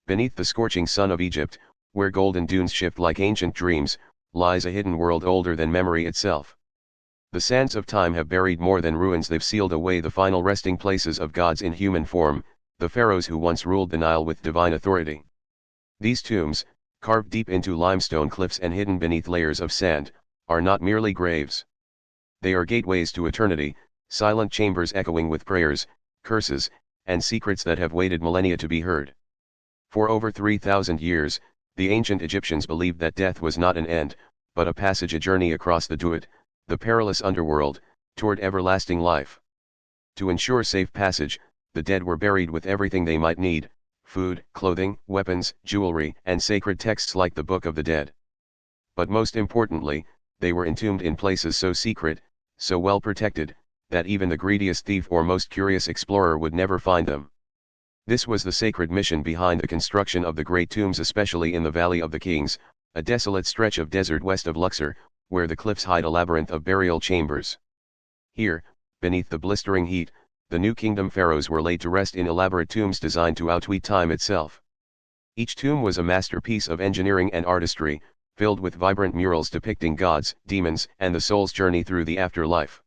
Beneath the scorching sun of Egypt, where golden dunes shift like ancient dreams, lies a hidden world older than memory itself. The sands of time have buried more than ruins, they've sealed away the final resting places of gods in human form, the pharaohs who once ruled the Nile with divine authority. These tombs, carved deep into limestone cliffs and hidden beneath layers of sand, are not merely graves. They are gateways to eternity, silent chambers echoing with prayers, curses, and secrets that have waited millennia to be heard. For over 3,000 years, the ancient Egyptians believed that death was not an end, but a passage, a journey across the Duat, the perilous underworld, toward everlasting life. To ensure safe passage, the dead were buried with everything they might need: food, clothing, weapons, jewelry, and sacred texts like the Book of the Dead. But most importantly, they were entombed in places so secret, so well protected, that even the greediest thief or most curious explorer would never find them. This was the sacred mission behind the construction of the great tombs, especially in the Valley of the Kings, a desolate stretch of desert west of Luxor, where the cliffs hide a labyrinth of burial chambers. Here, beneath the blistering heat, the New Kingdom pharaohs were laid to rest in elaborate tombs designed to outwit time itself. Each tomb was a masterpiece of engineering and artistry, filled with vibrant murals depicting gods, demons, and the soul's journey through the afterlife.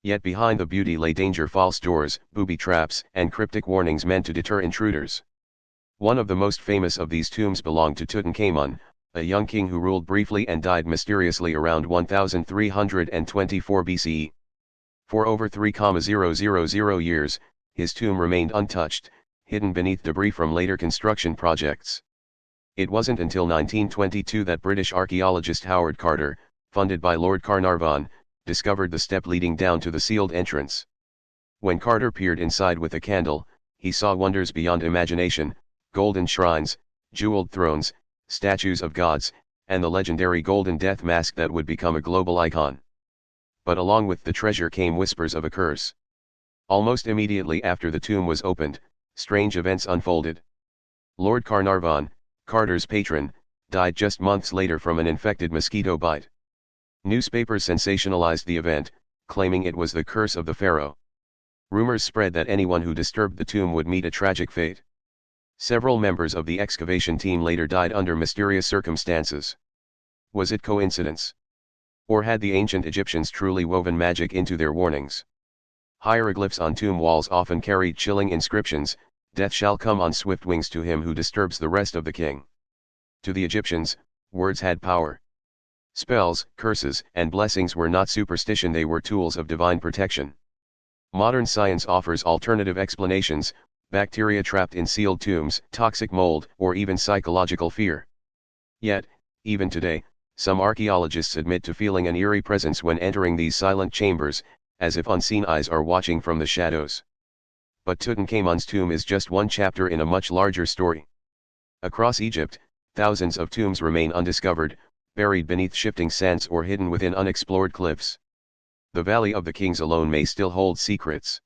Yet behind the beauty lay danger: false doors, booby traps, and cryptic warnings meant to deter intruders. One of the most famous of these tombs belonged to Tutankhamun, a young king who ruled briefly and died mysteriously around 1324 BCE. For over 3,000 years, his tomb remained untouched, hidden beneath debris from later construction projects. It wasn't until 1922 that British archaeologist Howard Carter, funded by Lord Carnarvon, discovered the step leading down to the sealed entrance. When Carter peered inside with a candle, he saw wonders beyond imagination: golden shrines, jeweled thrones, statues of gods, and the legendary golden death mask that would become a global icon. But along with the treasure came whispers of a curse. Almost immediately after the tomb was opened, strange events unfolded. Lord Carnarvon, Carter's patron, died just months later from an infected mosquito bite. Newspapers sensationalized the event, claiming it was the curse of the pharaoh. Rumors spread that anyone who disturbed the tomb would meet a tragic fate. Several members of the excavation team later died under mysterious circumstances. Was it coincidence? Or had the ancient Egyptians truly woven magic into their warnings? Hieroglyphs on tomb walls often carried chilling inscriptions: "Death shall come on swift wings to him who disturbs the rest of the king." To the Egyptians, words had power. Spells, curses, and blessings were not superstition, they were tools of divine protection. Modern science offers alternative explanations: bacteria trapped in sealed tombs, toxic mold, or even psychological fear. Yet, even today, some archaeologists admit to feeling an eerie presence when entering these silent chambers, as if unseen eyes are watching from the shadows. But Tutankhamun's tomb is just one chapter in a much larger story. Across Egypt, thousands of tombs remain undiscovered, buried beneath shifting sands or hidden within unexplored cliffs. The Valley of the Kings alone may still hold secrets.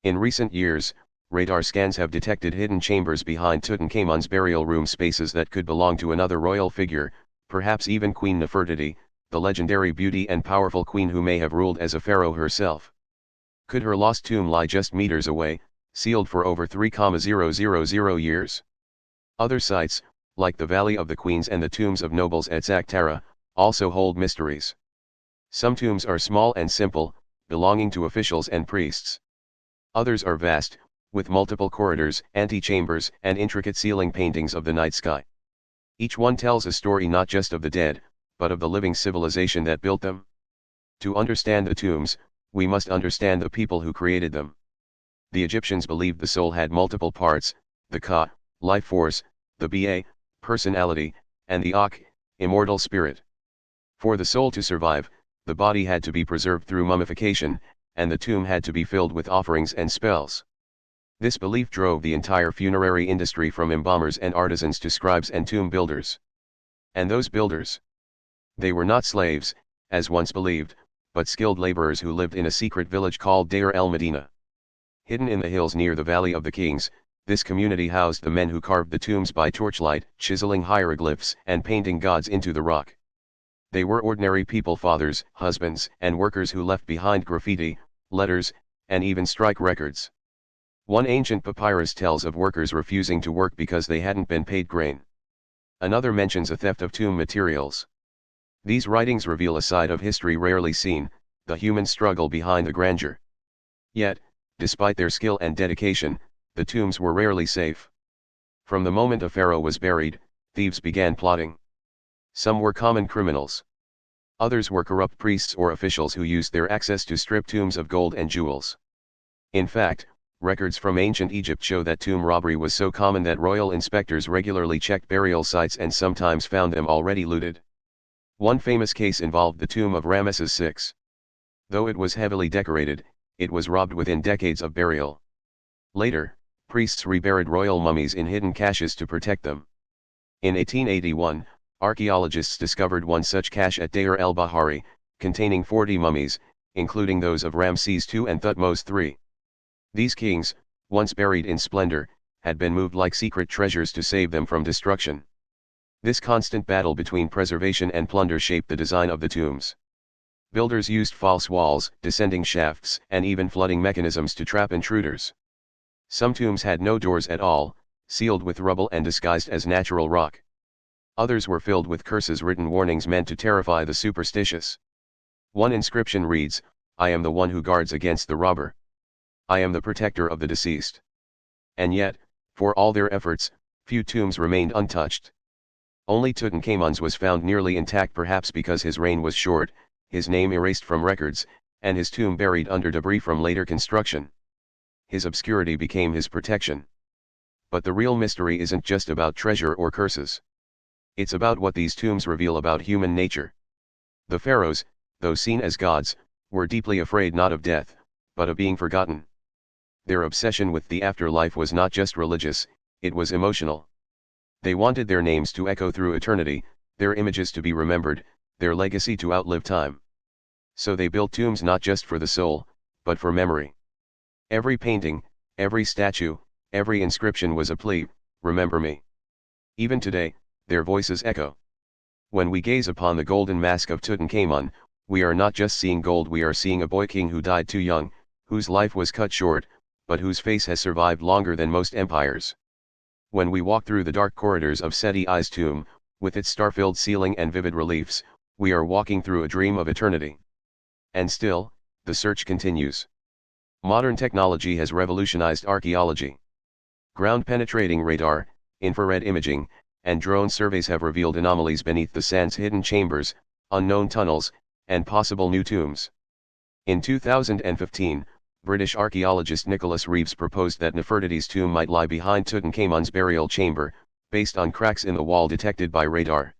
In recent years, radar scans have detected hidden chambers behind Tutankhamun's burial room, spaces that could belong to another royal figure, perhaps even Queen Nefertiti, the legendary beauty and powerful queen who may have ruled as a pharaoh herself. Could her lost tomb lie just meters away, sealed for over 3,000 years? Other sites, like the Valley of the Queens and the tombs of nobles at Saqqara, also hold mysteries. Some tombs are small and simple, belonging to officials and priests. Others are vast, with multiple corridors, antechambers, and intricate ceiling paintings of the night sky. Each one tells a story not just of the dead, but of the living civilization that built them. To understand the tombs, we must understand the people who created them. The Egyptians believed the soul had multiple parts: the Ka, life force; the Ba, personality; and the Ak, immortal spirit. For the soul to survive, the body had to be preserved through mummification, and the tomb had to be filled with offerings and spells. This belief drove the entire funerary industry, from embalmers and artisans to scribes and tomb builders. And those builders? They were not slaves, as once believed, but skilled laborers who lived in a secret village called Deir el-Medina. Hidden in the hills near the Valley of the Kings, this community housed the men who carved the tombs by torchlight, chiseling hieroglyphs and painting gods into the rock. They were ordinary people: fathers, husbands, and workers who left behind graffiti, letters, and even strike records. One ancient papyrus tells of workers refusing to work because they hadn't been paid grain. Another mentions a theft of tomb materials. These writings reveal a side of history rarely seen, the human struggle behind the grandeur. Yet, despite their skill and dedication, the tombs were rarely safe. From the moment a pharaoh was buried, thieves began plotting. Some were common criminals. Others were corrupt priests or officials who used their access to strip tombs of gold and jewels. In fact, records from ancient Egypt show that tomb robbery was so common that royal inspectors regularly checked burial sites and sometimes found them already looted. One famous case involved the tomb of Ramesses VI. Though it was heavily decorated, it was robbed within decades of burial. Later, priests reburied royal mummies in hidden caches to protect them. In 1881, archaeologists discovered one such cache at Deir el-Bahari, containing 40 mummies, including those of Ramses II and Thutmose III. These kings, once buried in splendor, had been moved like secret treasures to save them from destruction. This constant battle between preservation and plunder shaped the design of the tombs. Builders used false walls, descending shafts, and even flooding mechanisms to trap intruders. Some tombs had no doors at all, sealed with rubble and disguised as natural rock. Others were filled with curses, written warnings meant to terrify the superstitious. One inscription reads, "I am the one who guards against the robber. I am the protector of the deceased." And yet, for all their efforts, few tombs remained untouched. Only Tutankhamun's was found nearly intact, perhaps because his reign was short, his name erased from records, and his tomb buried under debris from later construction. His obscurity became his protection. But the real mystery isn't just about treasure or curses. It's about what these tombs reveal about human nature. The pharaohs, though seen as gods, were deeply afraid not of death, but of being forgotten. Their obsession with the afterlife was not just religious, it was emotional. They wanted their names to echo through eternity, their images to be remembered, their legacy to outlive time. So they built tombs not just for the soul, but for memory. Every painting, every statue, every inscription was a plea, "Remember me." Even today, their voices echo. When we gaze upon the golden mask of Tutankhamun, we are not just seeing gold, we are seeing a boy king who died too young, whose life was cut short, but whose face has survived longer than most empires. When we walk through the dark corridors of Seti I's tomb, with its star-filled ceiling and vivid reliefs, we are walking through a dream of eternity. And still, the search continues. Modern technology has revolutionized archaeology. Ground-penetrating radar, infrared imaging, and drone surveys have revealed anomalies beneath the sand's hidden chambers, unknown tunnels, and possible new tombs. In 2015, British archaeologist Nicholas Reeves proposed that Nefertiti's tomb might lie behind Tutankhamun's burial chamber, based on cracks in the wall detected by radar.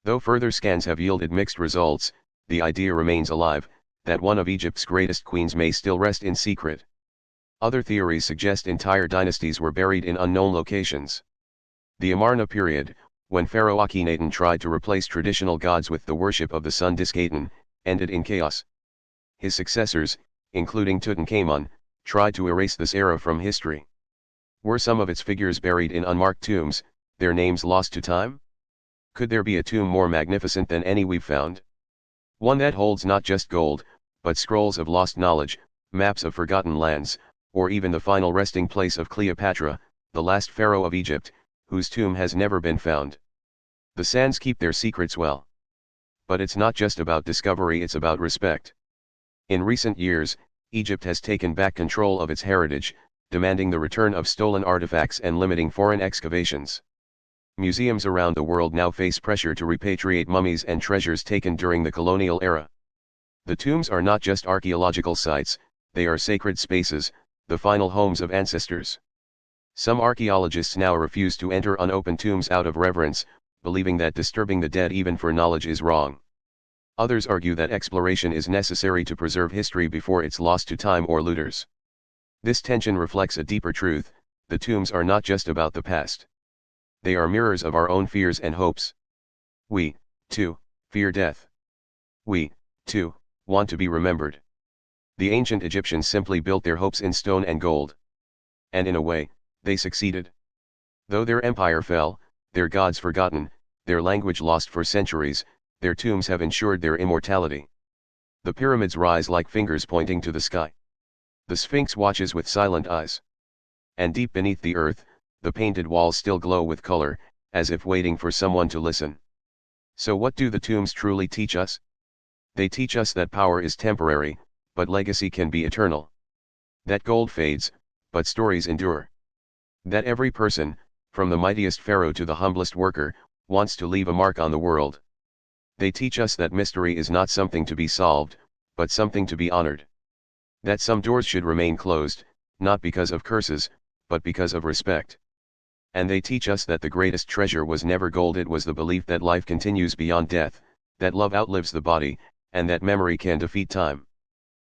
Though further scans have yielded mixed results, the idea remains alive, that one of Egypt's greatest queens may still rest in secret. Other theories suggest entire dynasties were buried in unknown locations. The Amarna period, when Pharaoh Akhenaten tried to replace traditional gods with the worship of the sun disk Aten, ended in chaos. His successors, including Tutankhamun, tried to erase this era from history. Were some of its figures buried in unmarked tombs, their names lost to time? Could there be a tomb more magnificent than any we've found? One that holds not just gold, but scrolls of lost knowledge, maps of forgotten lands, or even the final resting place of Cleopatra, the last pharaoh of Egypt, whose tomb has never been found. The sands keep their secrets well. But it's not just about discovery, it's about respect. In recent years, Egypt has taken back control of its heritage, demanding the return of stolen artifacts and limiting foreign excavations. Museums around the world now face pressure to repatriate mummies and treasures taken during the colonial era. The tombs are not just archaeological sites, they are sacred spaces, the final homes of ancestors. Some archaeologists now refuse to enter unopened tombs out of reverence, believing that disturbing the dead even for knowledge is wrong. Others argue that exploration is necessary to preserve history before it's lost to time or looters. This tension reflects a deeper truth: the tombs are not just about the past. They are mirrors of our own fears and hopes. We, too, fear death. We, too, want to be remembered. The ancient Egyptians simply built their hopes in stone and gold. And in a way, they succeeded. Though their empire fell, their gods forgotten, their language lost for centuries, their tombs have ensured their immortality. The pyramids rise like fingers pointing to the sky. The Sphinx watches with silent eyes. And deep beneath the earth, the painted walls still glow with color, as if waiting for someone to listen. So what do the tombs truly teach us? They teach us that power is temporary, but legacy can be eternal. That gold fades, but stories endure. That every person, from the mightiest pharaoh to the humblest worker, wants to leave a mark on the world. They teach us that mystery is not something to be solved, but something to be honored. That some doors should remain closed, not because of curses, but because of respect. And they teach us that the greatest treasure was never gold, it was the belief that life continues beyond death, that love outlives the body, and that memory can defeat time.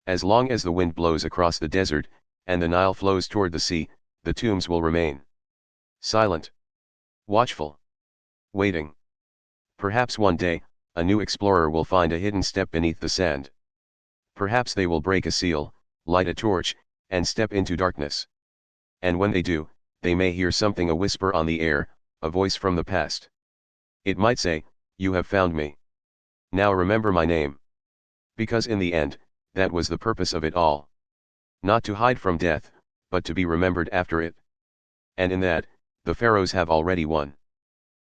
As long as the wind blows across the desert, and the Nile flows toward the sea, the tombs will remain. Silent. Watchful. Waiting. Perhaps one day, a new explorer will find a hidden step beneath the sand. Perhaps they will break a seal, light a torch, and step into darkness. And when they do, they may hear something, a whisper on the air, a voice from the past. It might say, "You have found me. Now remember my name." Because in the end, that was the purpose of it all. Not to hide from death, but to be remembered after it. And in that, the pharaohs have already won.